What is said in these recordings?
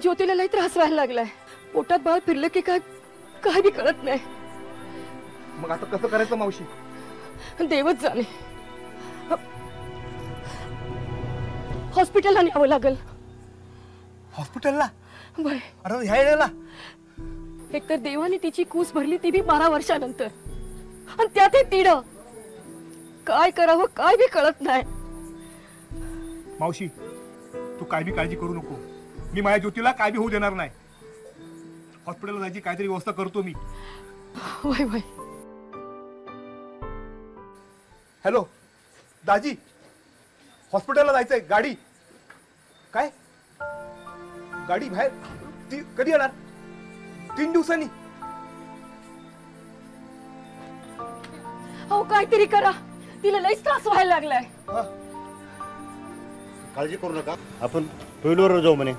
ज्योतीला लई त्रास व्हायला लागलाय. पोटात बाळ फिरलं की काय काय बी कळत नाही. मग आता कसं करायचं मावशी? देवच जाणे. हॉस्पिटलला न्यावं लागल. हॉस्पिटलला? बाय अरे ह्या वेळेला एकतर देवाने तिची कूस भरली ती बी 12 वर्षानंतर, आणि त्यात हे तीड. काय करावं काय बी कळत नाही. मावशी तू काय बी काळजी करू नको. मी माझ्या ज्योतीला काय बी होऊ देणार नाही. हॉस्पिटलला जायची काहीतरी व्यवस्था करतो मी. वय वय. हॅलो दाजी, हॉस्पिटलला जायचंय. गाडी काय? गाडी बाहेर ती कधी येणार? 3 दिवसांनी. अहो काहीतरी करा, तिला लईच त्रास व्हायला लागलाय. काळजी करू नका, आपण टू व्हीलरवर जाऊ म्हणे.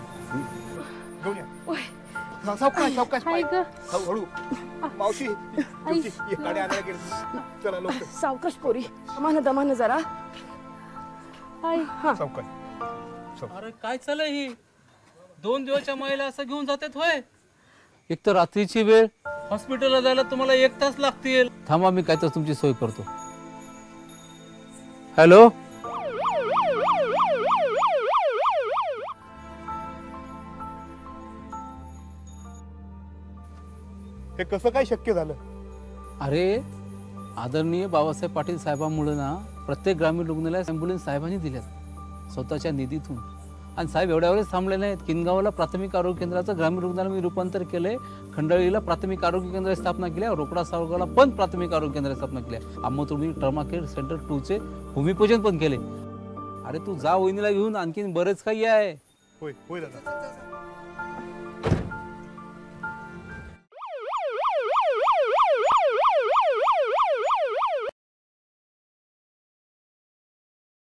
घेऊन या. सावकाश सावकाश हळू. मावशी ज्योती, ये गाडी आणायला गेली. चला लवकर. सावकाश पोरी, दमान जरा. सावकाश. अरे काय चालय ही? 2 दिवसाच्या महिला असं घेऊन जातात होय? एक तर रात्रीची वेळ, हॉस्पिटलला जायला तुम्हाला 1 तास लागतील. थांबा मी काय तर तुमची सोय करतो. हॅलो, हे कसं काय शक्य झालं? अरे आदरणीय बाबासाहेब पाटील साहेबांमुळे ना प्रत्येक ग्रामीण रुग्णालयात ॲम्ब्युलन्स साहेबांनी दिल्यात स्वतःच्या निधीतून. आणि साहेब एवढ्या वेळेस थांबले नाहीत. किनगावला प्राथमिक आरोग्य केंद्राचं ग्रामीण रुग्णालय मी रूपांतर केलंय. खंडाळीला प्राथमिक आरोग्य केंद्र स्थापना केल्या. रोकडा सावगावला पण प्राथमिक आरोग्य केंद्र स्थापना केल्या. आम्ही ट्रमा केअर सेंटर 2चे भूमिपूजन पण केले. अरे तू जा वहिनीला घेऊन, आणखीन बरेच काही आहे. होय होय दादा.